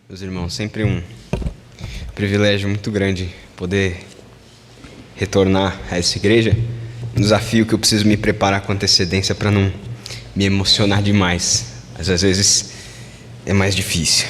Meus irmãos, sempre um privilégio muito grande poder retornar a essa igreja. Um desafio que eu preciso me preparar com antecedência para não me emocionar demais. Mas às vezes é mais difícil.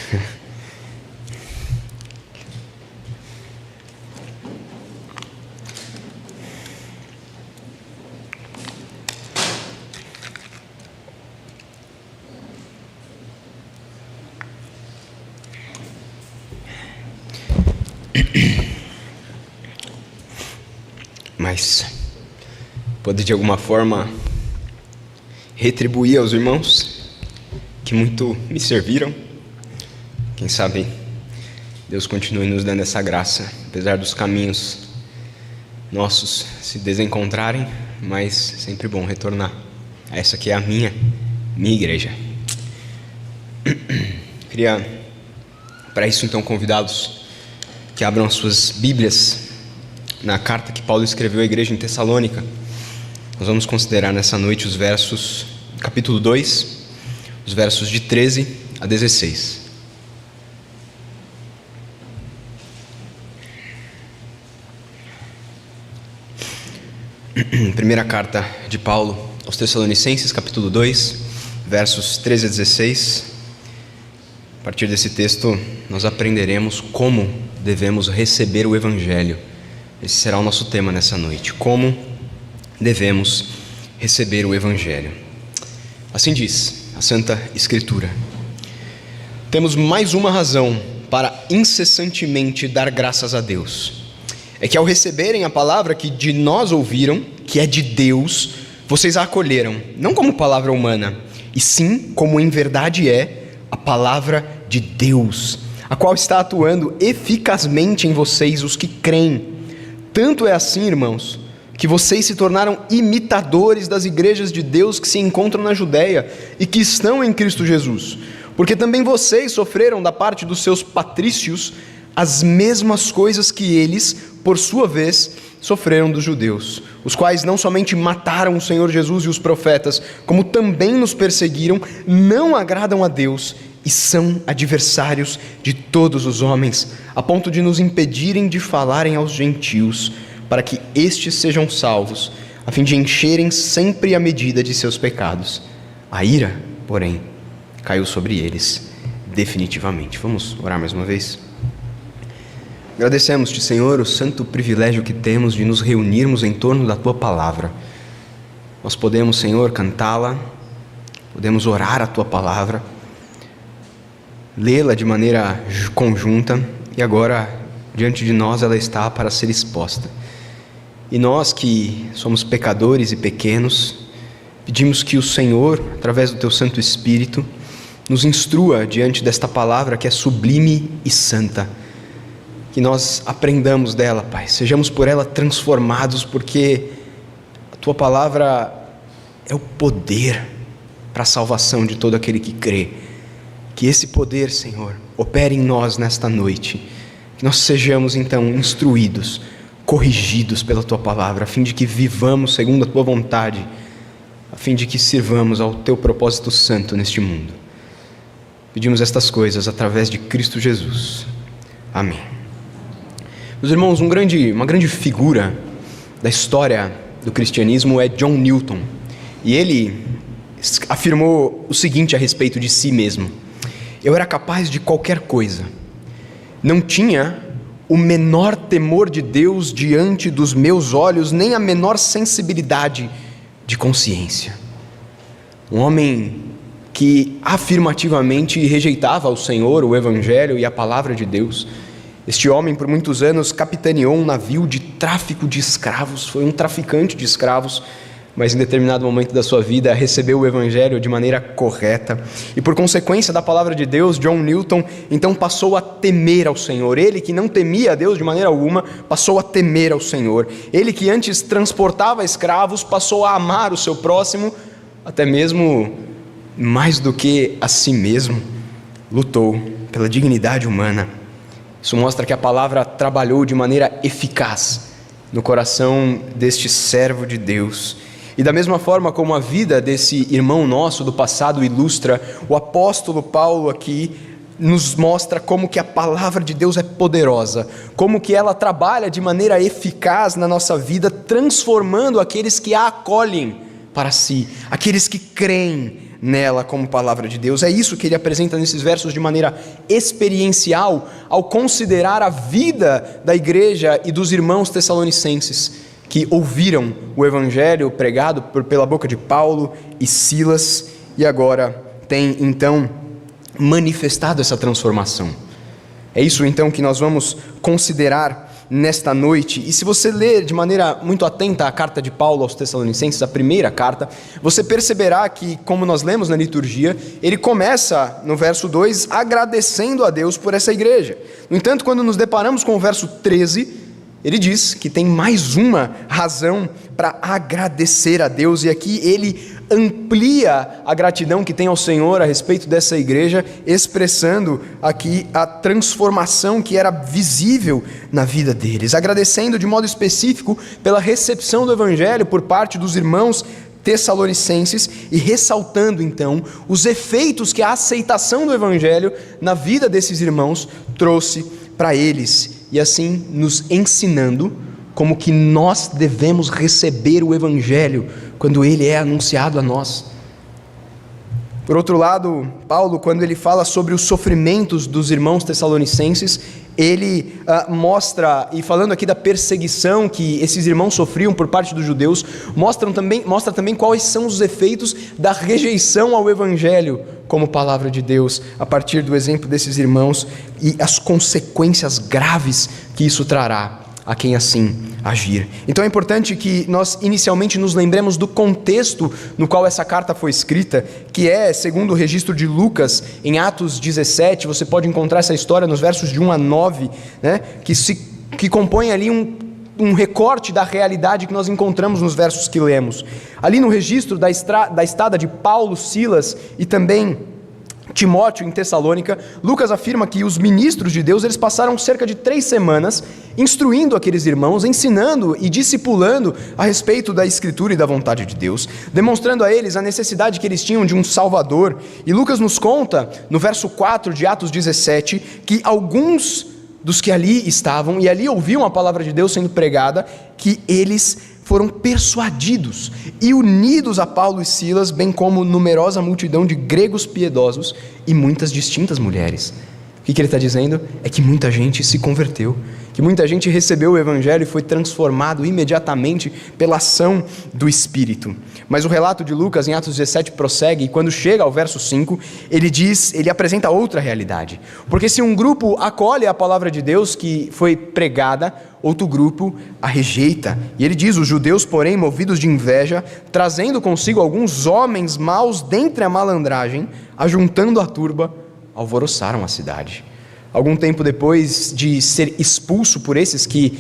Mas poder de alguma forma retribuir aos irmãos que muito me serviram. Quem sabe Deus continue nos dando essa graça, apesar dos caminhos nossos se desencontrarem, mas sempre bom retornar a essa que é a minha igreja. Queria, para isso então, convidá-los que abram as suas Bíblias na carta que Paulo escreveu à igreja em Tessalônica. Nós vamos considerar nessa noite os versos, capítulo 2, os versos de 13 a 16. Primeira carta de Paulo aos Tessalonicenses, capítulo 2, versos 13 a 16. A partir desse texto, nós aprenderemos como devemos receber o Evangelho. Esse será o nosso tema nessa noite. Como devemos receber o Evangelho. Assim diz a Santa Escritura: temos mais uma razão para incessantemente dar graças a Deus. É que ao receberem a palavra que de nós ouviram, que é de Deus, vocês a acolheram, não como palavra humana, e sim como em verdade é a palavra de Deus, a qual está atuando eficazmente em vocês, os que creem. Tanto é assim, irmãos, que vocês se tornaram imitadores das igrejas de Deus que se encontram na Judéia e que estão em Cristo Jesus, porque também vocês sofreram da parte dos seus patrícios as mesmas coisas que eles, por sua vez, sofreram dos judeus, os quais não somente mataram o Senhor Jesus e os profetas, como também nos perseguiram, não agradam a Deus e são adversários de todos os homens, a ponto de nos impedirem de falarem aos gentios, para que estes sejam salvos, a fim de encherem sempre a medida de seus pecados. A ira, porém, caiu sobre eles definitivamente. Vamos orar mais uma vez? Agradecemos-te, Senhor, o santo privilégio que temos de nos reunirmos em torno da Tua Palavra. Nós podemos, Senhor, cantá-la, podemos orar a Tua Palavra, lê-la de maneira conjunta, e agora, diante de nós, ela está para ser exposta. E nós que somos pecadores e pequenos, pedimos que o Senhor, através do Teu Santo Espírito, nos instrua diante desta palavra que é sublime e santa, que nós aprendamos dela, Pai, sejamos por ela transformados, porque a Tua palavra é o poder para a salvação de todo aquele que crê. Que esse poder, Senhor, opere em nós nesta noite, que nós sejamos então instruídos, corrigidos pela Tua palavra, a fim de que vivamos segundo a Tua vontade, a fim de que sirvamos ao Teu propósito santo neste mundo. Pedimos estas coisas através de Cristo Jesus. Amém. Meus irmãos, uma grande figura da história do cristianismo é John Newton, e ele afirmou o seguinte a respeito de si mesmo: eu era capaz de qualquer coisa, não tinha o menor temor de Deus diante dos meus olhos, nem a menor sensibilidade de consciência. Um homem que afirmativamente rejeitava o Senhor, o Evangelho e a palavra de Deus. Este homem, por muitos anos, capitaneou um navio de tráfico de escravos, foi um traficante de escravos, mas em determinado momento da sua vida recebeu o Evangelho de maneira correta, e por consequência da palavra de Deus, John Newton então passou a temer ao Senhor. Ele que não temia a Deus de maneira alguma, passou a temer ao Senhor. Ele que antes transportava escravos, passou a amar o seu próximo, até mesmo mais do que a si mesmo, lutou pela dignidade humana. Isso mostra que a palavra trabalhou de maneira eficaz no coração deste servo de Deus. E da mesma forma como a vida desse irmão nosso do passado ilustra, o apóstolo Paulo aqui nos mostra como que a palavra de Deus é poderosa, como que ela trabalha de maneira eficaz na nossa vida, transformando aqueles que a acolhem para si, aqueles que creem nela como palavra de Deus. É isso que ele apresenta nesses versos de maneira experiencial, ao considerar a vida da igreja e dos irmãos tessalonicenses, que ouviram o evangelho pregado pela boca de Paulo e Silas, e agora tem então manifestado essa transformação. É isso então que nós vamos considerar nesta noite. E se você ler de maneira muito atenta a carta de Paulo aos Tessalonicenses, a primeira carta, você perceberá que, como nós lemos na liturgia, ele começa no verso 2 agradecendo a Deus por essa igreja. No entanto, quando nos deparamos com o verso 13, ele diz que tem mais uma razão para agradecer a Deus, e aqui ele amplia a gratidão que tem ao Senhor a respeito dessa igreja, expressando aqui a transformação que era visível na vida deles, agradecendo de modo específico pela recepção do evangelho por parte dos irmãos tessalonicenses e ressaltando então os efeitos que a aceitação do evangelho na vida desses irmãos trouxe para eles, e assim nos ensinando como que nós devemos receber o evangelho quando ele é anunciado a nós. Por outro lado, Paulo, quando ele fala sobre os sofrimentos dos irmãos tessalonicenses, ele mostra, e falando aqui da perseguição que esses irmãos sofriam por parte dos judeus, mostra também quais são os efeitos da rejeição ao evangelho como palavra de Deus, a partir do exemplo desses irmãos e as consequências graves que isso trará a quem assim agir. Então é importante que nós inicialmente nos lembremos do contexto no qual essa carta foi escrita, que é, segundo o registro de Lucas, em Atos 17, você pode encontrar essa história nos versos de 1 a 9, né, que compõe ali um recorte da realidade que nós encontramos nos versos que lemos. Ali no registro da estada de Paulo, Silas e também Timóteo em Tessalônica, Lucas afirma que os ministros de Deus, eles passaram cerca de 3 semanas instruindo aqueles irmãos, ensinando e discipulando a respeito da Escritura e da vontade de Deus, demonstrando a eles a necessidade que eles tinham de um Salvador. E Lucas nos conta, no verso 4 de Atos 17, que alguns dos que ali estavam e ali ouviam a palavra de Deus sendo pregada, que eles foram persuadidos e unidos a Paulo e Silas, bem como numerosa multidão de gregos piedosos e muitas distintas mulheres. O que ele está dizendo é que muita gente se converteu, que muita gente recebeu o evangelho e foi transformado imediatamente pela ação do Espírito. Mas o relato de Lucas em Atos 17 prossegue, e quando chega ao verso 5, ele apresenta outra realidade. Porque se um grupo acolhe a palavra de Deus que foi pregada, outro grupo a rejeita. E ele diz: os judeus, porém, movidos de inveja, trazendo consigo alguns homens maus dentre a malandragem, ajuntando a turba, alvoroçaram a cidade. Algum tempo depois de ser expulso por esses que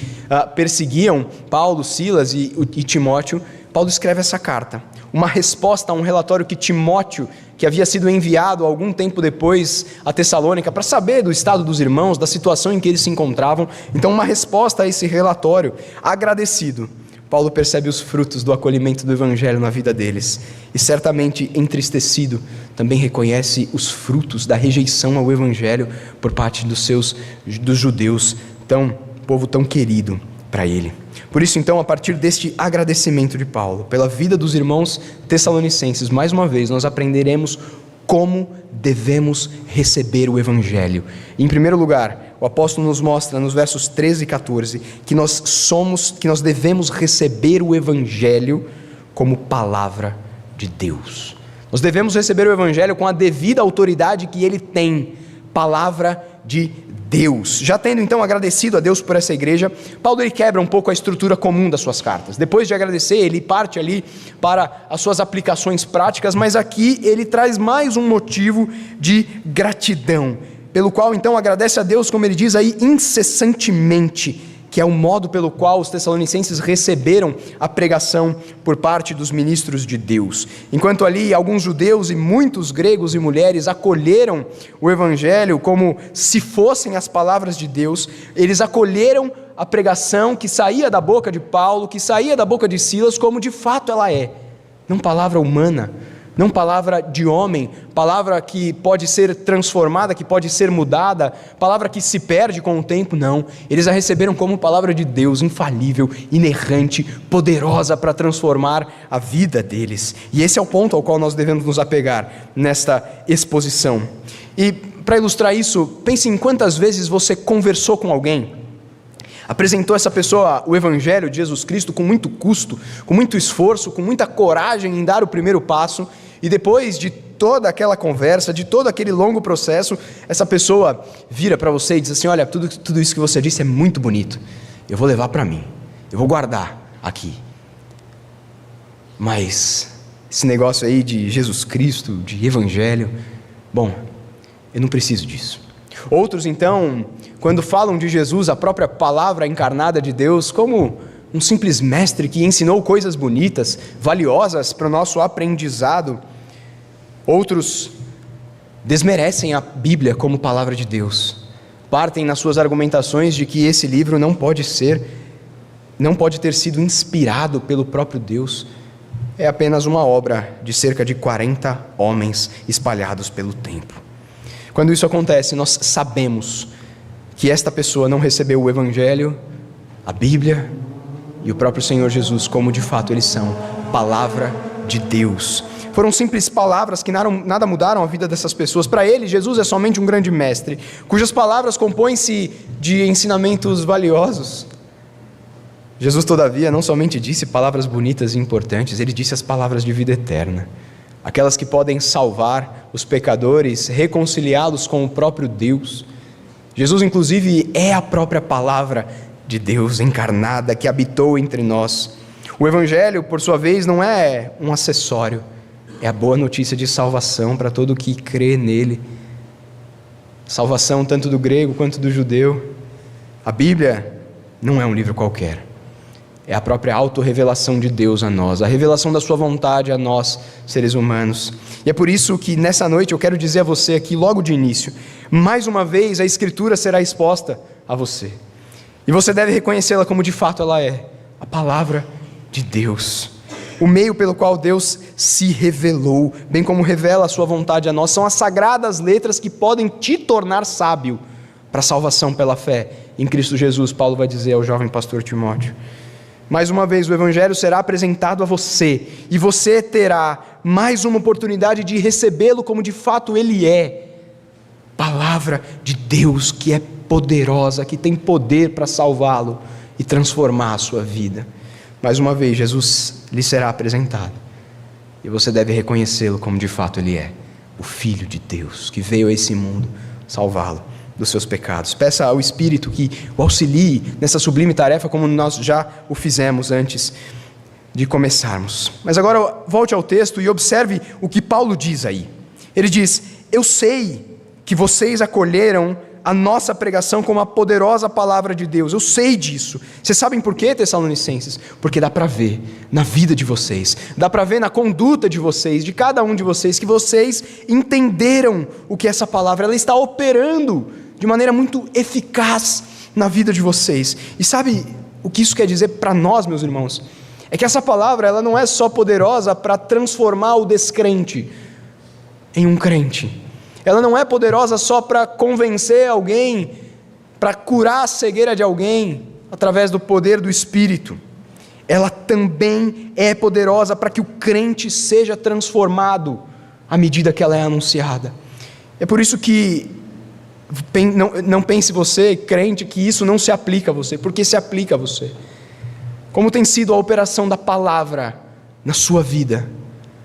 perseguiam Paulo, Silas e Timóteo, Paulo escreve essa carta, uma resposta a um relatório que Timóteo, que havia sido enviado algum tempo depois a Tessalônica para saber do estado dos irmãos, da situação em que eles se encontravam. Então, uma resposta a esse relatório. Agradecido, Paulo percebe os frutos do acolhimento do evangelho na vida deles, e certamente entristecido também reconhece os frutos da rejeição ao evangelho por parte dos judeus, povo tão querido para ele. Por isso, então, a partir deste agradecimento de Paulo pela vida dos irmãos tessalonicenses, mais uma vez nós aprenderemos como devemos receber o evangelho. Em primeiro lugar, o apóstolo nos mostra nos versos 13 e 14 que nós devemos receber o evangelho como palavra de Deus. Nós devemos receber o evangelho com a devida autoridade que ele tem, palavra de Deus. Já tendo então agradecido a Deus por essa igreja, Paulo ele quebra um pouco a estrutura comum das suas cartas. Depois de agradecer, ele parte ali para as suas aplicações práticas, mas aqui ele traz mais um motivo de gratidão, pelo qual então agradece a Deus, como ele diz aí, incessantemente, que é o modo pelo qual os tessalonicenses receberam a pregação por parte dos ministros de Deus. Enquanto ali alguns judeus e muitos gregos e mulheres acolheram o evangelho como se fossem as palavras de Deus, eles acolheram a pregação que saía da boca de Paulo, que saía da boca de Silas, como de fato ela é. Não palavra humana, não palavra de homem, palavra que pode ser transformada, que pode ser mudada, palavra que se perde com o tempo, não. Eles a receberam como palavra de Deus, infalível, inerrante, poderosa para transformar a vida deles. E esse é o ponto ao qual nós devemos nos apegar nesta exposição. E para ilustrar isso, pense em quantas vezes você conversou com alguém, apresentou essa pessoa o Evangelho de Jesus Cristo com muito custo, com muito esforço, com muita coragem em dar o primeiro passo, e depois de toda aquela conversa, de todo aquele longo processo, essa pessoa vira para você e diz assim: olha, tudo isso que você disse é muito bonito, eu vou levar para mim, eu vou guardar aqui, mas esse negócio aí de Jesus Cristo, de Evangelho, bom, eu não preciso disso. Outros então, quando falam de Jesus, a própria palavra encarnada de Deus, como um simples mestre que ensinou coisas bonitas, valiosas para o nosso aprendizado. Outros desmerecem a Bíblia como palavra de Deus, partem nas suas argumentações de que esse livro não pode ter sido inspirado pelo próprio Deus, é apenas uma obra de cerca de 40 homens espalhados pelo tempo. Quando isso acontece, nós sabemos que esta pessoa não recebeu o Evangelho, a Bíblia e o próprio Senhor Jesus como de fato eles são, palavra de Deus. Foram simples palavras que nada mudaram a vida dessas pessoas. Para eles, Jesus é somente um grande mestre, cujas palavras compõem-se de ensinamentos valiosos. Jesus, todavia, não somente disse palavras bonitas e importantes, ele disse as palavras de vida eterna, aquelas que podem salvar os pecadores, reconciliá-los com o próprio Deus. Jesus, inclusive, é a própria palavra de Deus encarnada que habitou entre nós. O Evangelho, por sua vez, não é um acessório, é a boa notícia de salvação para todo que crê nele. Salvação tanto do grego quanto do judeu. A Bíblia não é um livro qualquer. É a própria autorrevelação de Deus a nós, a revelação da sua vontade a nós, seres humanos. E é por isso que nessa noite eu quero dizer a você aqui, logo de início, mais uma vez a Escritura será exposta a você. E você deve reconhecê-la como de fato ela é, a palavra de Deus. O meio pelo qual Deus se revelou, bem como revela a sua vontade a nós, são as sagradas letras que podem te tornar sábio para a salvação pela fé em Cristo Jesus, Paulo vai dizer ao jovem pastor Timóteo. Mais uma vez, o Evangelho será apresentado a você, e você terá mais uma oportunidade de recebê-lo como de fato ele é. Palavra de Deus que é poderosa, que tem poder para salvá-lo e transformar a sua vida. Mais uma vez, Jesus lhe será apresentado, e você deve reconhecê-lo como de fato ele é, o Filho de Deus, que veio a esse mundo salvá-lo dos seus pecados. Peça ao Espírito que o auxilie nessa sublime tarefa, como nós já o fizemos antes de começarmos. Mas agora volte ao texto e observe o que Paulo diz aí. Ele diz: eu sei que vocês acolheram a nossa pregação como a poderosa palavra de Deus. Eu sei disso. Vocês sabem por quê, Tessalonicenses? Porque dá para ver na vida de vocês, dá para ver na conduta de vocês, de cada um de vocês, que vocês entenderam o que essa palavra ela está operando de maneira muito eficaz na vida de vocês. E sabe o que isso quer dizer para nós, meus irmãos? É que essa palavra ela não é só poderosa para transformar o descrente em um crente. Ela não é poderosa só para convencer alguém, para curar a cegueira de alguém, através do poder do Espírito. Ela também é poderosa para que o crente seja transformado à medida que ela é anunciada. É por isso que não pense você, crente, que isso não se aplica a você, porque se aplica a você. Como tem sido a operação da palavra na sua vida?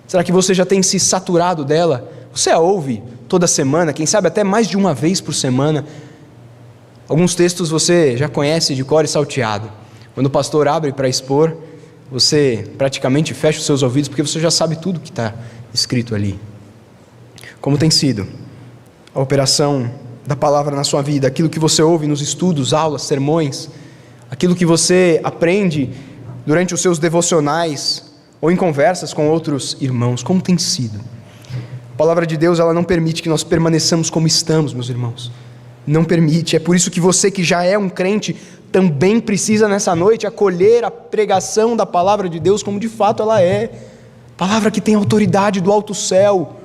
Será que você já tem se saturado dela? Você a ouve toda semana, quem sabe até mais de uma vez por semana. Alguns textos você já conhece de cor e salteado. Quando o pastor abre para expor, você praticamente fecha os seus ouvidos, porque você já sabe tudo que está escrito ali. Como tem sido a operação da palavra na sua vida, aquilo que você ouve nos estudos, aulas, sermões, aquilo que você aprende durante os seus devocionais ou em conversas com outros irmãos, como tem sido? A palavra de Deus, ela não permite que nós permaneçamos como estamos, meus irmãos. Não permite. É por isso que você que já é um crente também precisa nessa noite acolher a pregação da palavra de Deus como de fato ela é. palavra que tem autoridade do alto céu,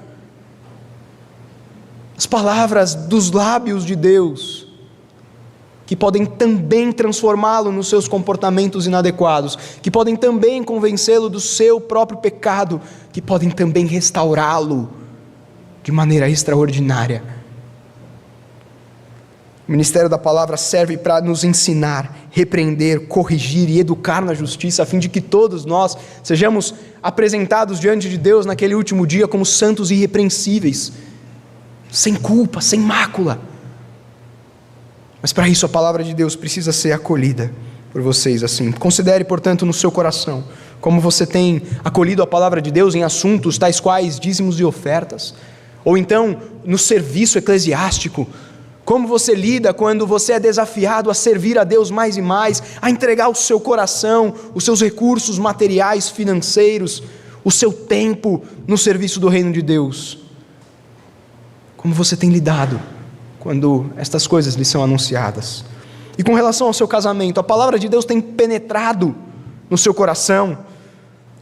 as palavras dos lábios de Deus, que podem também transformá-lo nos seus comportamentos inadequados, que podem também convencê-lo do seu próprio pecado, que podem também restaurá-lo de maneira extraordinária. O ministério da palavra serve para nos ensinar, repreender, corrigir e educar na justiça, a fim de que todos nós sejamos apresentados diante de Deus naquele último dia como santos e irrepreensíveis, sem culpa, sem mácula. Mas para isso a palavra de Deus precisa ser acolhida por vocês assim. Considere, portanto, no seu coração como você tem acolhido a palavra de Deus em assuntos tais quais dízimos e ofertas, ou então no serviço eclesiástico. Como você lida quando você é desafiado a servir a Deus mais e mais, a entregar o seu coração, os seus recursos materiais, financeiros, o seu tempo no serviço do reino de Deus? Como você tem lidado quando estas coisas lhe são anunciadas? E com relação ao seu casamento, a palavra de Deus tem penetrado no seu coração,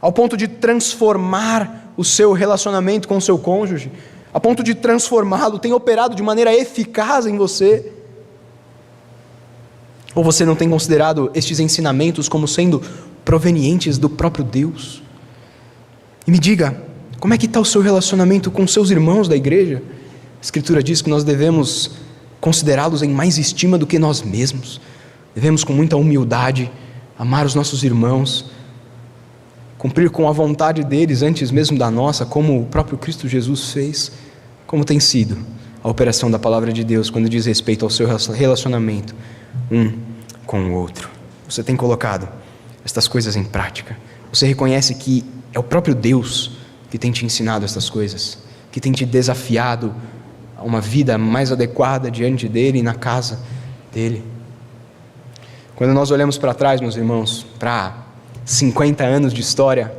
ao ponto de transformar o seu relacionamento com o seu cônjuge, a ponto de transformá-lo, tem operado de maneira eficaz em você? Ou você não tem considerado estes ensinamentos como sendo provenientes do próprio Deus? E me diga, como é que está o seu relacionamento com seus irmãos da igreja? A Escritura diz que nós devemos considerá-los em mais estima do que nós mesmos. Devemos com muita humildade amar os nossos irmãos, cumprir com a vontade deles antes mesmo da nossa, como o próprio Cristo Jesus fez. Como tem sido a operação da palavra de Deus quando diz respeito ao seu relacionamento um com o outro? Você tem colocado estas coisas em prática? Você reconhece que é o próprio Deus que tem te ensinado estas coisas, que tem te desafiado a uma vida mais adequada diante dele e na casa dele? Quando nós olhamos para trás, meus irmãos, para 50 anos de história,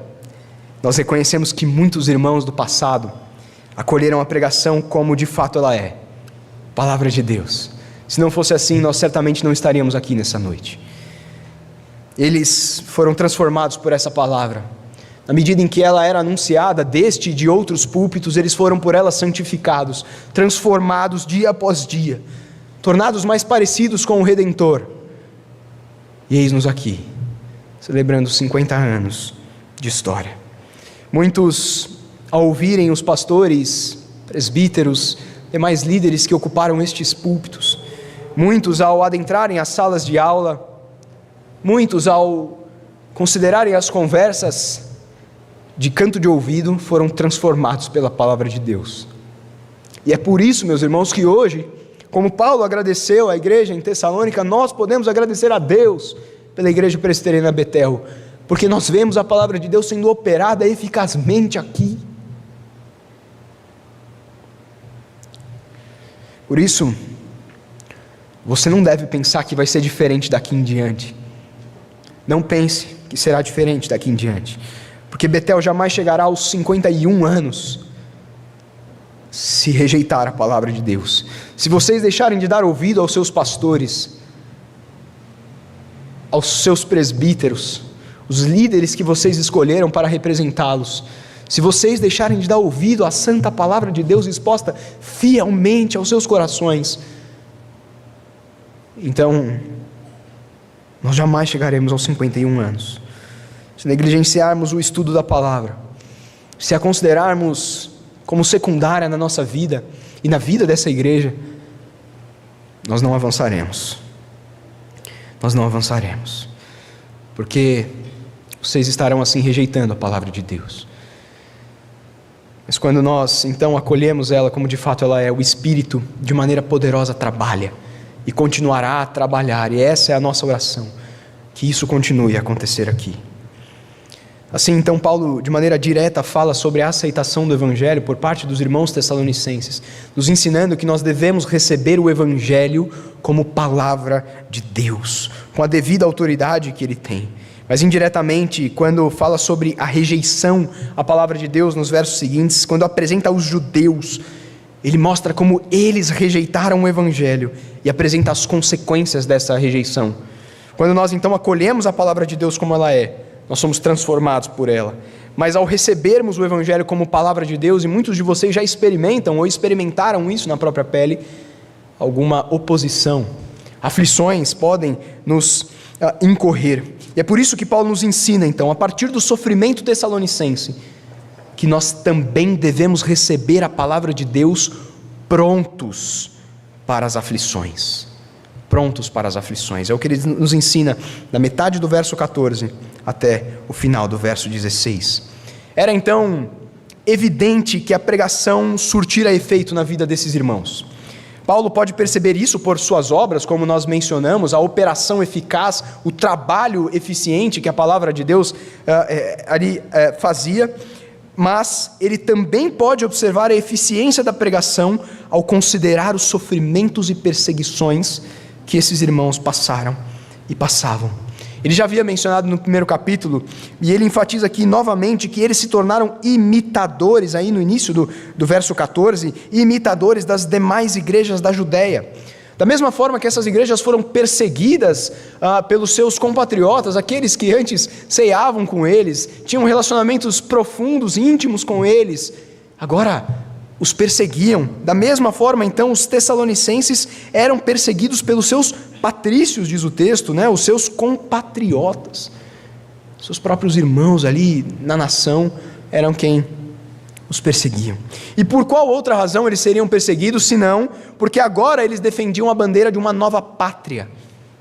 nós reconhecemos que muitos irmãos do passado acolheram a pregação como de fato ela é, palavra de Deus. Se não fosse assim, nós certamente não estaríamos aqui nessa noite. Eles foram transformados por essa palavra. Na medida em que ela era anunciada deste e de outros púlpitos, eles foram por ela santificados, transformados dia após dia, tornados mais parecidos com o Redentor. E eis-nos aqui, celebrando 50 anos de história. Muitos, ao ouvirem os pastores, presbíteros, demais líderes que ocuparam estes púlpitos, muitos ao adentrarem as salas de aula, muitos ao considerarem as conversas de canto de ouvido, foram transformados pela palavra de Deus. E é por isso, meus irmãos, que hoje, como Paulo agradeceu à igreja em Tessalônica, nós podemos agradecer a Deus pela igreja presbiteriana Betel, porque nós vemos a palavra de Deus sendo operada eficazmente aqui. Por isso, você não deve pensar que vai ser diferente daqui em diante. Não pense que será diferente daqui em diante, porque Betel jamais chegará aos 51 anos se rejeitar a palavra de Deus. Se vocês deixarem de dar ouvido aos seus pastores, aos seus presbíteros, os líderes que vocês escolheram para representá-los, se vocês deixarem de dar ouvido à santa palavra de Deus exposta fielmente aos seus corações, então nós jamais chegaremos aos 51 anos. Se negligenciarmos o estudo da palavra, se a considerarmos como secundária na nossa vida e na vida dessa igreja, nós não avançaremos. Nós não avançaremos, porque vocês estarão assim rejeitando a palavra de Deus. Mas quando nós então acolhemos ela como de fato ela é, o Espírito de maneira poderosa trabalha e continuará a trabalhar, e essa é a nossa oração, que isso continue a acontecer aqui. Assim então Paulo de maneira direta fala sobre a aceitação do Evangelho por parte dos irmãos tessalonicenses, nos ensinando que nós devemos receber o Evangelho como palavra de Deus, com a devida autoridade que ele tem. Mas indiretamente, quando fala sobre a rejeição à palavra de Deus nos versos seguintes, quando apresenta aos judeus, ele mostra como eles rejeitaram o Evangelho e apresenta as consequências dessa rejeição. Quando nós então acolhemos a palavra de Deus como ela é, nós somos transformados por ela. mas ao recebermos o Evangelho como palavra de Deus, e muitos de vocês já experimentam ou experimentaram isso na própria pele, alguma oposição, aflições podem nos incorrer. E é por isso que Paulo nos ensina, então, a partir do sofrimento tessalonicense, que nós também devemos receber a palavra de Deus prontos para as aflições. Prontos para as aflições. É o que ele nos ensina da metade do verso 14 até o final do verso 16. Era então evidente que a pregação surtira efeito na vida desses irmãos. Paulo pode perceber isso por suas obras, como nós mencionamos, a operação eficaz, o trabalho eficiente que a palavra de Deus fazia, mas ele também pode observar a eficiência da pregação ao considerar os sofrimentos e perseguições que esses irmãos passaram e passavam. Ele já havia mencionado no primeiro capítulo, e ele enfatiza aqui novamente que eles se tornaram imitadores, aí no início do verso 14, imitadores das demais igrejas da Judéia. Da mesma forma que essas igrejas foram perseguidas pelos seus compatriotas, aqueles que antes ceavam com eles, tinham relacionamentos profundos, íntimos com eles, agora os perseguiam. Da mesma forma, então, os tessalonicenses eram perseguidos pelos seus patrícios, diz o texto, né? Os seus compatriotas, seus próprios irmãos ali na nação, eram quem os perseguiam. E por qual outra razão eles seriam perseguidos, senão porque agora eles defendiam a bandeira de uma nova pátria,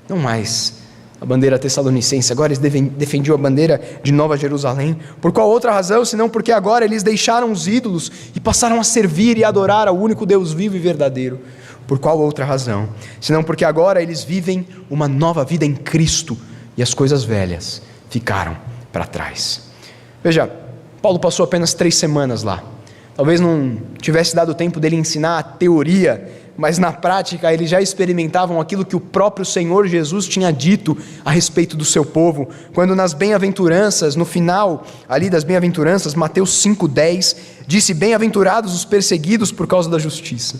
não mais a bandeira tessalonicense, agora eles defendiam a bandeira de Nova Jerusalém. Por qual outra razão, senão porque agora eles deixaram os ídolos e passaram a servir e adorar ao único Deus vivo e verdadeiro. Por qual outra razão, senão porque agora eles vivem uma nova vida em Cristo e as coisas velhas ficaram para trás. Veja, Paulo passou apenas 3 semanas lá. Talvez não tivesse dado tempo dele ensinar a teoria, mas na prática eles já experimentavam aquilo que o próprio Senhor Jesus tinha dito a respeito do seu povo, quando nas bem-aventuranças, no final ali das bem-aventuranças, Mateus 5,10, disse: bem-aventurados os perseguidos por causa da justiça,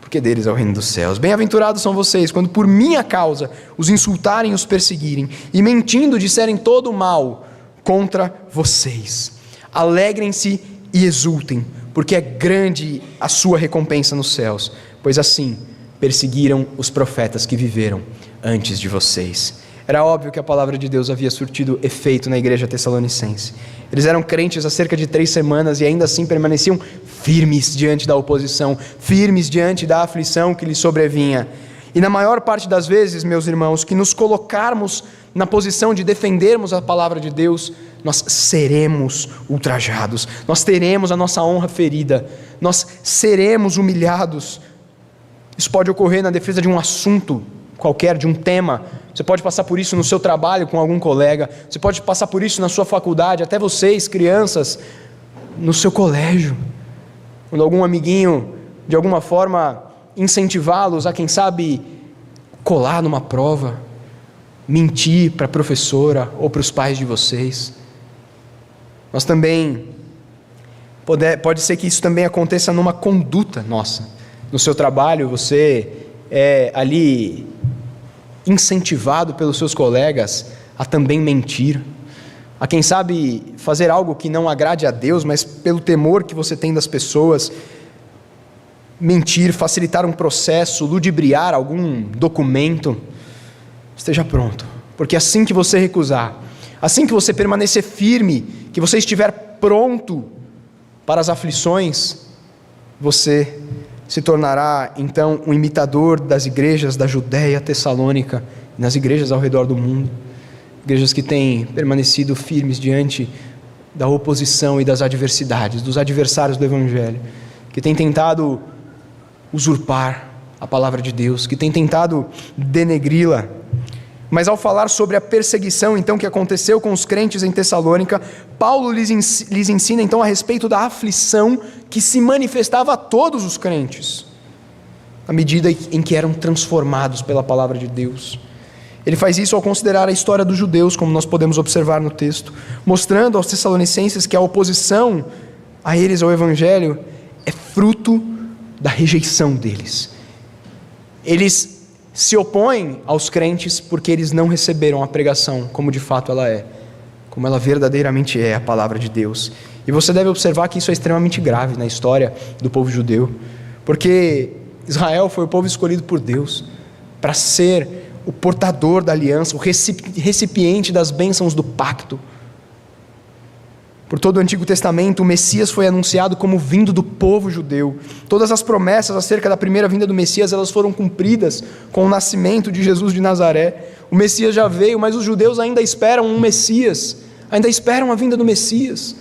porque deles é o reino dos céus. Bem-aventurados são vocês, quando por minha causa os insultarem e os perseguirem, e mentindo disserem todo o mal contra vocês. Alegrem-se e exultem, porque é grande a sua recompensa nos céus, pois assim perseguiram os profetas que viveram antes de vocês. Era óbvio que a palavra de Deus havia surtido efeito na igreja tessalonicense. Eles eram crentes há cerca de 3 semanas e ainda assim permaneciam firmes diante da oposição, firmes diante da aflição que lhes sobrevinha. E na maior parte das vezes, meus irmãos, que nos colocarmos na posição de defendermos a palavra de Deus, nós seremos ultrajados, nós teremos a nossa honra ferida, nós seremos humilhados. Isso pode ocorrer na defesa de um assunto qualquer, de um tema. Você pode passar por isso no seu trabalho com algum colega, você pode passar por isso na sua faculdade, até vocês, crianças, no seu colégio, quando algum amiguinho, de alguma forma, incentivá-los a, quem sabe, colar numa prova, mentir para a professora ou para os pais de vocês. Nós também, pode ser que isso também aconteça numa conduta nossa. No seu trabalho, você é ali incentivado pelos seus colegas a também mentir, a, quem sabe, fazer algo que não agrade a Deus, mas pelo temor que você tem das pessoas, mentir, facilitar um processo, ludibriar algum documento. Esteja pronto, porque assim que você recusar, assim que você permanecer firme, que você estiver pronto para as aflições, você se tornará então um imitador das igrejas da Judéia, Tessalônica, nas igrejas ao redor do mundo, igrejas que têm permanecido firmes diante da oposição e das adversidades, dos adversários do Evangelho, que têm tentado usurpar a palavra de Deus, que têm tentado denegri-la. Mas ao falar sobre a perseguição então que aconteceu com os crentes em Tessalônica, Paulo lhes ensina então a respeito da aflição que se manifestava a todos os crentes, à medida em que eram transformados pela palavra de Deus. Ele faz isso ao considerar a história dos judeus, como nós podemos observar no texto, mostrando aos tessalonicenses que a oposição a eles ao Evangelho é fruto da rejeição deles. Eles se opõem aos crentes porque eles não receberam a pregação como de fato ela é, como ela verdadeiramente é, a palavra de Deus. E você deve observar que isso é extremamente grave na história do povo judeu, porque Israel foi o povo escolhido por Deus para ser o portador da aliança, o recipiente das bênçãos do pacto. Por todo o Antigo Testamento, o Messias foi anunciado como vindo do povo judeu. Todas as promessas acerca da primeira vinda do Messias, elas foram cumpridas com o nascimento de Jesus de Nazaré. O Messias já veio, mas os judeus ainda esperam um Messias, ainda esperam a vinda do Messias.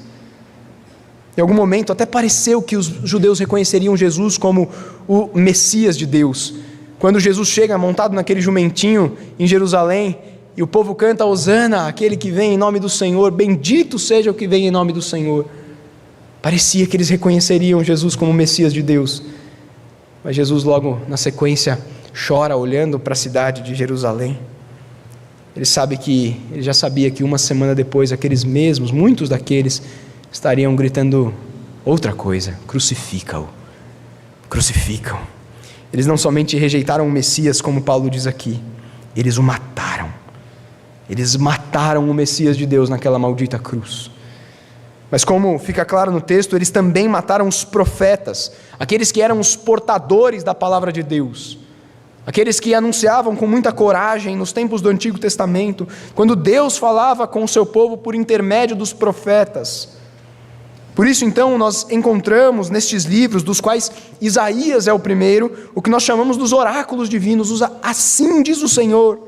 Em algum momento até pareceu que os judeus reconheceriam Jesus como o Messias de Deus. Quando Jesus chega montado naquele jumentinho em Jerusalém, e o povo canta Hosana, aquele que vem em nome do Senhor, bendito seja o que vem em nome do Senhor. Parecia que eles reconheceriam Jesus como o Messias de Deus. Mas Jesus logo na sequência chora olhando para a cidade de Jerusalém. Ele já sabia que uma semana depois aqueles mesmos, muitos daqueles, estariam gritando outra coisa: crucifica-o, crucifica-o. Eles não somente rejeitaram o Messias, como Paulo diz aqui, eles o mataram. Eles mataram o Messias de Deus naquela maldita cruz. Mas como fica claro no texto, eles também mataram os profetas, aqueles que eram os portadores da palavra de Deus, aqueles que anunciavam com muita coragem nos tempos do Antigo Testamento, quando Deus falava com o seu povo por intermédio dos profetas. Por isso então nós encontramos nestes livros, dos quais Isaías é o primeiro, o que nós chamamos dos oráculos divinos, assim diz o Senhor.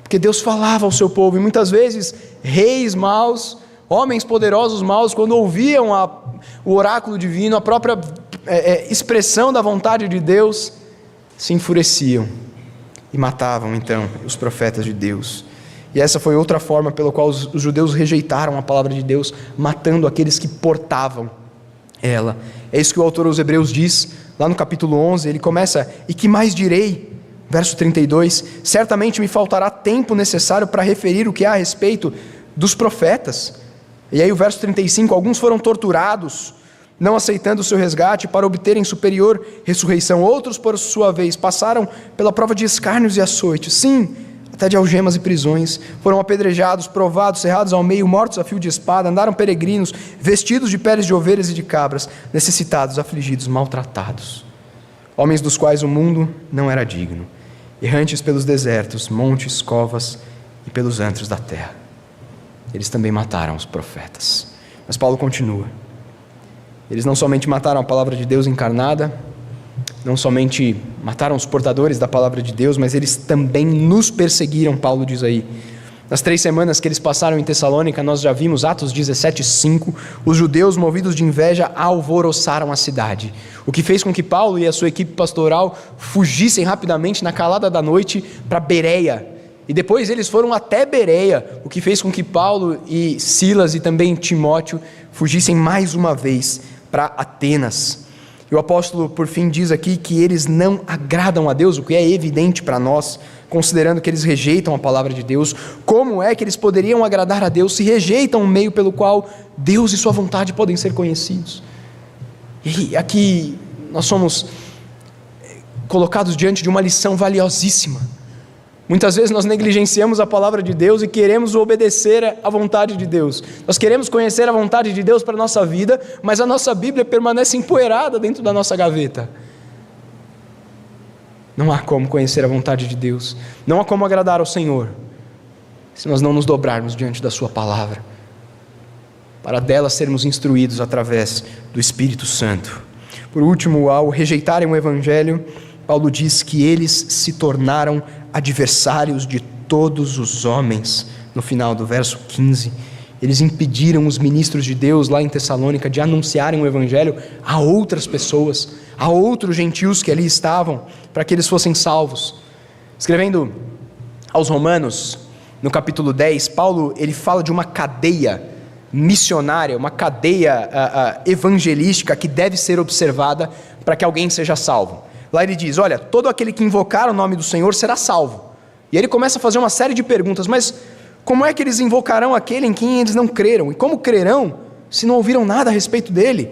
Porque Deus falava ao seu povo, e muitas vezes reis maus, homens poderosos maus, quando ouviam o oráculo divino, a própria expressão da vontade de Deus, se enfureciam e matavam então os profetas de Deus. E essa foi outra forma pela qual os judeus rejeitaram a palavra de Deus, matando aqueles que portavam ela. É isso que o autor aos Hebreus diz, lá no capítulo 11, ele começa: e que mais direi? Verso 32, certamente me faltará tempo necessário para referir o que há a respeito dos profetas. E aí o verso 35, alguns foram torturados, não aceitando o seu resgate para obterem superior ressurreição. Outros, por sua vez, passaram pela prova de escárnios e açoites, sim, até de algemas e prisões. Foram apedrejados, provados, cerrados ao meio, mortos a fio de espada, andaram peregrinos, vestidos de peles de ovelhas e de cabras, necessitados, afligidos, maltratados. Homens dos quais o mundo não era digno, errantes pelos desertos, montes, covas e pelos antros da terra. Eles também mataram os profetas. Mas Paulo continua. Eles não somente mataram a palavra de Deus encarnada, não somente mataram os portadores da palavra de Deus, mas eles também nos perseguiram, Paulo diz aí. Nas 3 semanas que eles passaram em Tessalônica, nós já vimos Atos 17:5, os judeus, movidos de inveja, alvoroçaram a cidade, o que fez com que Paulo e a sua equipe pastoral fugissem rapidamente na calada da noite para Bereia, e depois eles foram até Bereia, o que fez com que Paulo e Silas e também Timóteo fugissem mais uma vez para Atenas. E o apóstolo, por fim, diz aqui que eles não agradam a Deus, o que é evidente para nós, considerando que eles rejeitam a palavra de Deus. Como é que eles poderiam agradar a Deus se rejeitam o meio pelo qual Deus e sua vontade podem ser conhecidos? E aqui nós somos colocados diante de uma lição valiosíssima. Muitas vezes nós negligenciamos a palavra de Deus e queremos obedecer à vontade de Deus. Nós queremos conhecer a vontade de Deus para a nossa vida, mas a nossa Bíblia permanece empoeirada dentro da nossa gaveta. Não há como conhecer a vontade de Deus, não há como agradar ao Senhor, se nós não nos dobrarmos diante da sua palavra, para dela sermos instruídos através do Espírito Santo. Por último, ao rejeitarem o Evangelho, Paulo diz que eles se tornaram adversários de todos os homens. No final do verso 15, eles impediram os ministros de Deus lá em Tessalônica de anunciarem o Evangelho a outras pessoas, a outros gentios que ali estavam, para que eles fossem salvos. Escrevendo aos Romanos, no capítulo 10, Paulo ele fala de uma cadeia missionária, uma cadeia evangelística que deve ser observada para que alguém seja salvo. Lá ele diz, olha, todo aquele que invocar o nome do Senhor será salvo. E ele começa a fazer uma série de perguntas, mas como é que eles invocarão aquele em quem eles não creram? E como crerão se não ouviram nada a respeito dele?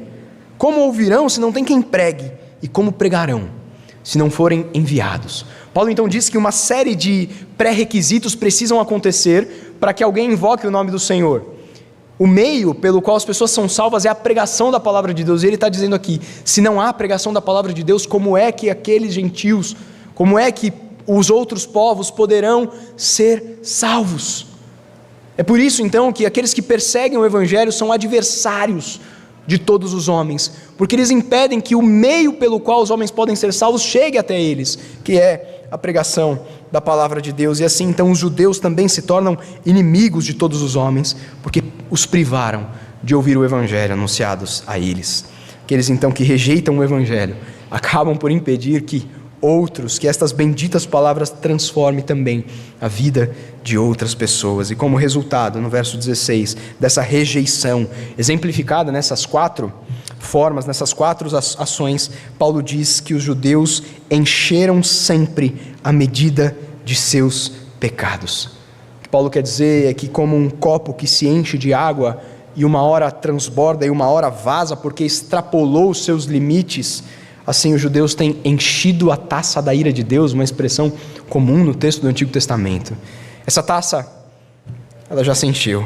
Como ouvirão se não tem quem pregue? E como pregarão se não forem enviados? Paulo então diz que uma série de pré-requisitos precisam acontecer para que alguém invoque o nome do Senhor. O meio pelo qual as pessoas são salvas é a pregação da palavra de Deus. E ele está dizendo aqui, se não há pregação da palavra de Deus, como é que aqueles gentios, como é que os outros povos poderão ser salvos? É por isso então que aqueles que perseguem o evangelho são adversários de todos os homens, porque eles impedem que o meio pelo qual os homens podem ser salvos chegue até eles, que é a pregação da palavra de Deus. E assim então os judeus também se tornam inimigos de todos os homens, porque os privaram de ouvir o evangelho anunciados a eles. Aqueles então que rejeitam o evangelho acabam por impedir que outros, que estas benditas palavras transformem também a vida de outras pessoas. E como resultado, no verso 16, dessa rejeição, exemplificada nessas 4 formas, nessas 4 ações, Paulo diz que os judeus encheram sempre a medida de seus pecados. O que Paulo quer dizer é que, como um copo que se enche de água e uma hora transborda e uma hora vaza porque extrapolou os seus limites, assim os judeus têm enchido a taça da ira de Deus, uma expressão comum no texto do Antigo Testamento. Essa taça, ela já se encheu.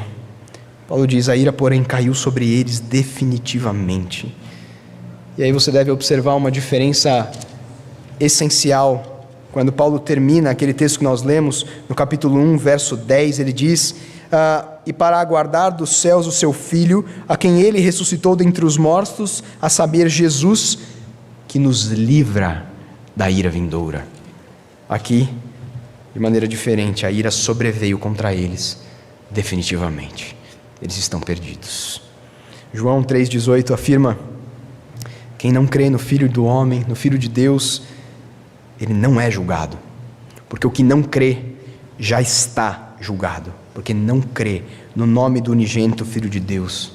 Paulo diz, a ira, porém, caiu sobre eles definitivamente. E aí você deve observar uma diferença essencial. Quando Paulo termina aquele texto que nós lemos, no capítulo 1, verso 10, ele diz, e para aguardar dos céus o seu Filho, a quem ele ressuscitou dentre os mortos, a saber, Jesus, que nos livra da ira vindoura. Aqui, de maneira diferente, a ira sobreveio contra eles, definitivamente. Eles estão perdidos. João 3,18 afirma, quem não crê no Filho do Homem, no Filho de Deus, ele não é julgado, porque o que não crê já está julgado, porque não crê no nome do unigênito Filho de Deus.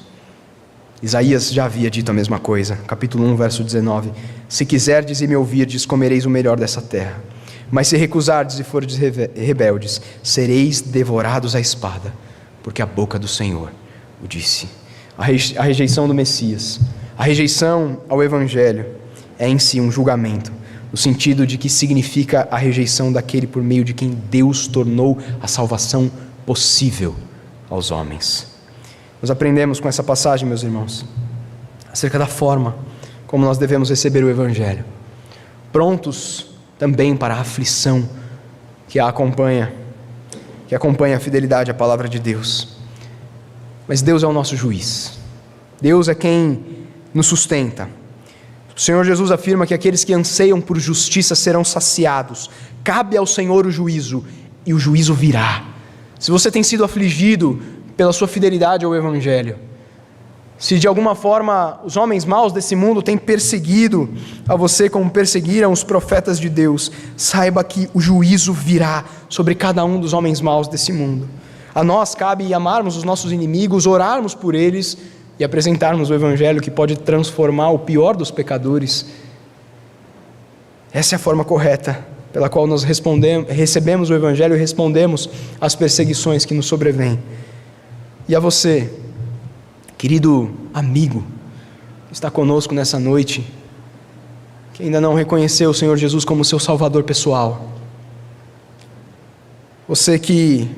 Isaías já havia dito a mesma coisa, capítulo 1, verso 19, se quiserdes e me ouvirdes, comereis o melhor dessa terra, mas se recusardes e fordes rebeldes, sereis devorados à espada, porque a boca do Senhor o disse. A rejeição do Messias, a rejeição ao Evangelho é em si um julgamento, no sentido de que significa a rejeição daquele por meio de quem Deus tornou a salvação possível aos homens. Nós aprendemos com essa passagem, meus irmãos, acerca da forma como nós devemos receber o Evangelho, prontos também para a aflição que acompanha a fidelidade à palavra de Deus. Mas Deus é o nosso juiz, Deus é quem nos sustenta. O Senhor Jesus afirma que aqueles que anseiam por justiça serão saciados, cabe ao Senhor o juízo, e o juízo virá. Se você tem sido afligido pela sua fidelidade ao Evangelho, se de alguma forma os homens maus desse mundo têm perseguido a você como perseguiram os profetas de Deus, saiba que o juízo virá sobre cada um dos homens maus desse mundo. A nós cabe amarmos os nossos inimigos, orarmos por eles e apresentarmos o Evangelho que pode transformar o pior dos pecadores. Essa é a forma correta pela qual nós recebemos o Evangelho e respondemos às perseguições que nos sobrevêm. E a você, querido amigo, que está conosco nessa noite, que ainda não reconheceu o Senhor Jesus como seu Salvador pessoal, você que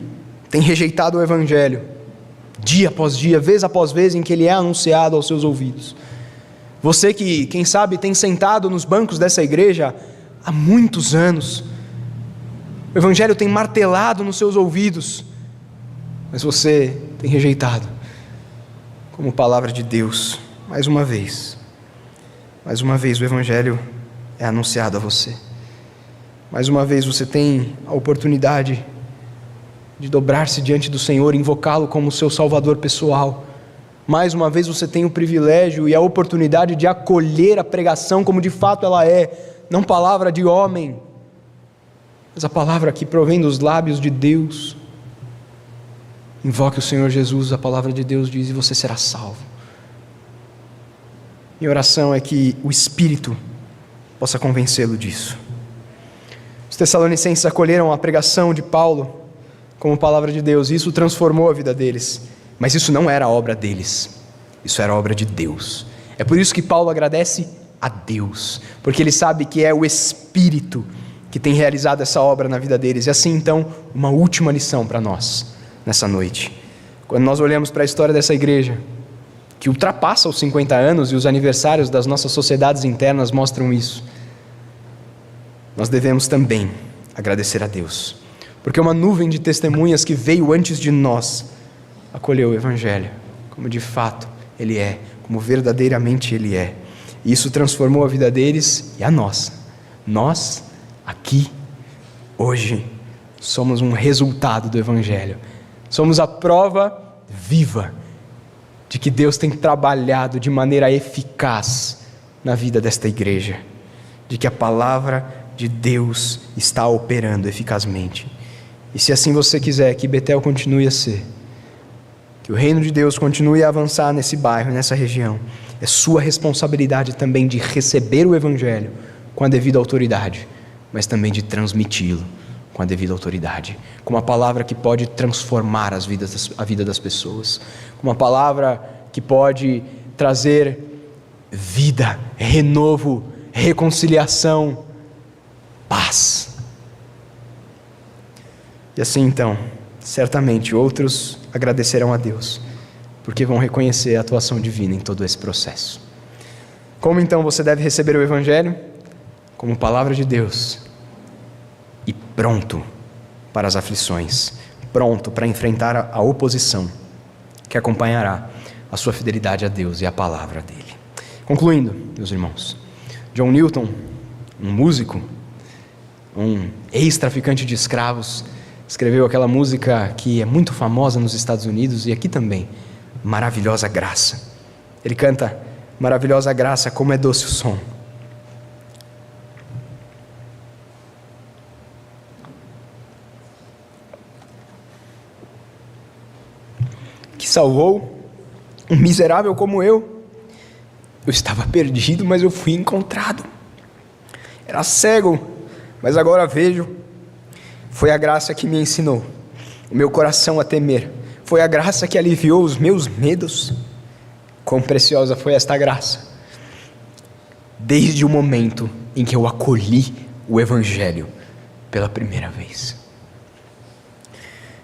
tem rejeitado o Evangelho, dia após dia, vez após vez em que ele é anunciado aos seus ouvidos, você que, quem sabe, tem sentado nos bancos dessa igreja há muitos anos, o Evangelho tem martelado nos seus ouvidos, mas você tem rejeitado como palavra de Deus. Mais uma vez o Evangelho é anunciado a você. Mais uma vez você tem a oportunidade de dobrar-se diante do Senhor, invocá-lo como seu Salvador pessoal. Mais uma vez você tem o privilégio e a oportunidade de acolher a pregação como de fato ela é, não palavra de homem, mas a palavra que provém dos lábios de Deus. Invoque o Senhor Jesus, a palavra de Deus diz, e você será salvo. Minha oração é que o Espírito possa convencê-lo disso. Os Tessalonicenses acolheram a pregação de Paulo como palavra de Deus, e isso transformou a vida deles, mas isso não era a obra deles, isso era a obra de Deus. É por isso que Paulo agradece a Deus, porque ele sabe que é o Espírito que tem realizado essa obra na vida deles. E assim então, uma última lição para nós. nessa noite. Quando nós olhamos para a história dessa igreja, que ultrapassa os 50 anos e os aniversários das nossas sociedades internas mostram isso, nós devemos também agradecer a Deus, porque uma nuvem de testemunhas que veio antes de nós acolheu o Evangelho, como de fato Ele é, como verdadeiramente Ele é. E isso transformou a vida deles e a nossa. Nós, aqui, hoje, somos um resultado do Evangelho. Somos a prova viva de que Deus tem trabalhado de maneira eficaz na vida desta igreja, de que a palavra de Deus está operando eficazmente. E se assim você quiser que Betel continue a ser, que o reino de Deus continue a avançar nesse bairro, nessa região, é sua responsabilidade também de receber o Evangelho com a devida autoridade, mas também de transmiti-lo com a devida autoridade, com uma palavra que pode transformar a vida das pessoas, com uma palavra que pode trazer vida, renovo, reconciliação, paz. E assim então, certamente outros agradecerão a Deus, porque vão reconhecer a atuação divina em todo esse processo. Como então você deve receber o Evangelho? Como palavra de Deus, e pronto para as aflições, pronto para enfrentar a oposição que acompanhará a sua fidelidade a Deus e a palavra dele. Concluindo, meus irmãos, John Newton, um músico, um ex-traficante de escravos, escreveu aquela música que é muito famosa nos Estados Unidos e aqui também, Maravilhosa Graça. Ele canta: maravilhosa graça, como é doce o som. Que salvou um miserável como eu. Eu estava perdido, mas eu fui encontrado. Era cego, mas agora vejo. Foi a graça que me ensinou o meu coração a temer. Foi a graça que aliviou os meus medos. Quão preciosa foi esta graça! Desde o momento em que eu acolhi o Evangelho pela primeira vez.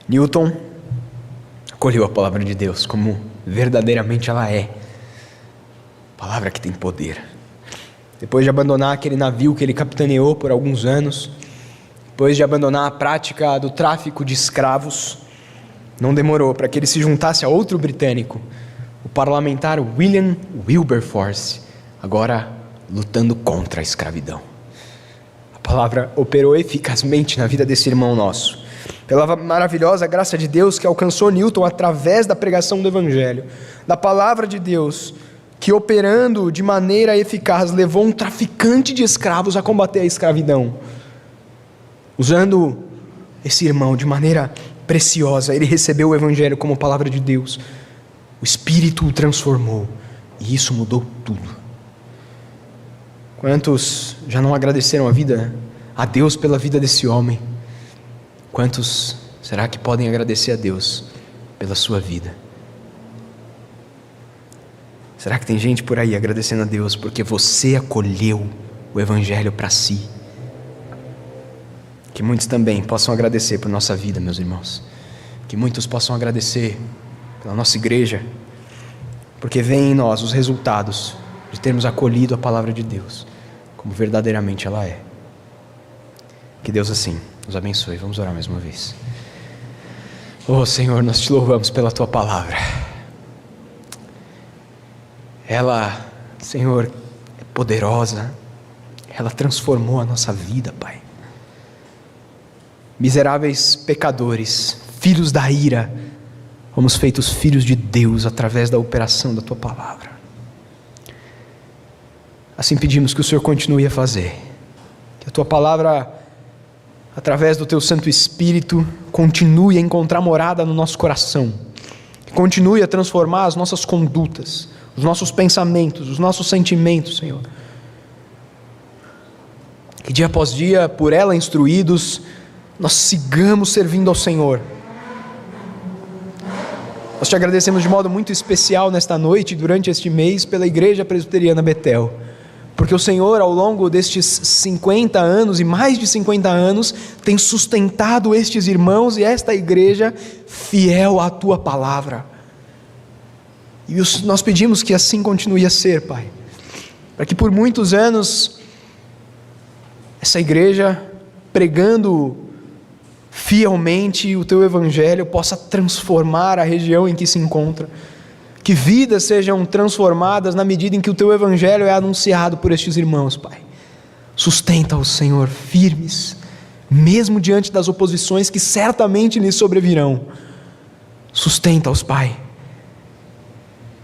Newton acolheu a palavra de Deus como verdadeiramente ela é. Palavra que tem poder. Depois de abandonar aquele navio que ele capitaneou por alguns anos, depois de abandonar a prática do tráfico de escravos, não demorou para que ele se juntasse a outro britânico, o parlamentar William Wilberforce, agora lutando contra a escravidão. A palavra operou eficazmente na vida desse irmão nosso, pela maravilhosa graça de Deus que alcançou Newton através da pregação do Evangelho, da palavra de Deus, que operando de maneira eficaz levou um traficante de escravos a combater a escravidão. Usando esse irmão de maneira preciosa, ele recebeu o Evangelho como palavra de Deus. O Espírito o transformou e isso mudou tudo. Quantos já não agradeceram a Deus pela vida desse homem? Quantos será que podem agradecer a Deus pela sua vida? Será que tem gente por aí agradecendo a Deus porque você acolheu o Evangelho para si? Que muitos também possam agradecer por nossa vida, meus irmãos. Que muitos possam agradecer pela nossa igreja, porque vem em nós os resultados de termos acolhido a palavra de Deus, como verdadeiramente ela é. Que Deus assim nos abençoe. Vamos orar mais uma vez. Oh Senhor, nós te louvamos pela tua palavra. Ela, Senhor, é poderosa. Ela transformou a nossa vida, Pai. Miseráveis pecadores, filhos da ira, fomos feitos filhos de Deus através da operação da tua palavra. Assim pedimos que o Senhor continue a fazer, que a tua palavra, através do teu Santo Espírito, continue a encontrar morada no nosso coração, que continue a transformar as nossas condutas, os nossos pensamentos, os nossos sentimentos, Senhor. Que dia após dia, por ela instruídos, nós sigamos servindo ao Senhor. Nós te agradecemos de modo muito especial nesta noite, durante este mês, pela Igreja Presbiteriana Betel, Porque o Senhor, ao longo destes 50 anos e mais de 50 anos, tem sustentado estes irmãos e esta igreja fiel à Tua palavra. E nós pedimos que assim continue a ser, Pai. Para que por muitos anos, essa igreja, pregando fielmente o Teu Evangelho, possa transformar a região em que se encontra. Que vidas sejam transformadas na medida em que o Teu Evangelho é anunciado por estes irmãos, Pai. Sustenta-os, Senhor, firmes, mesmo diante das oposições que certamente lhes sobrevirão. Sustenta-os, Pai.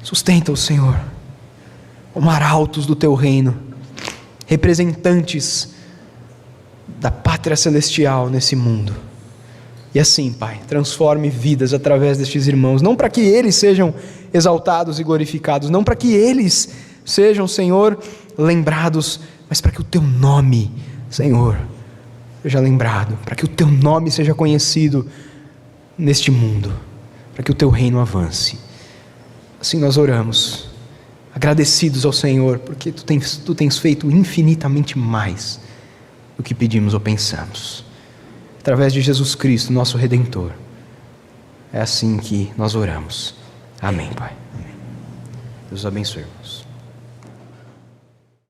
Sustenta-os, Senhor, como arautos do Teu reino, representantes da pátria celestial nesse mundo. E assim, Pai, transforme vidas através destes irmãos, não para que eles sejam exaltados e glorificados, não para que eles sejam, Senhor, lembrados, mas para que o Teu nome, Senhor, seja lembrado, para que o Teu nome seja conhecido neste mundo, para que o Teu reino avance. Assim nós oramos, agradecidos ao Senhor, porque Tu tens feito infinitamente mais do que pedimos ou pensamos. Através de Jesus Cristo, nosso Redentor. É assim que nós oramos. Amém, Pai. Amém. Deus abençoe, irmãos.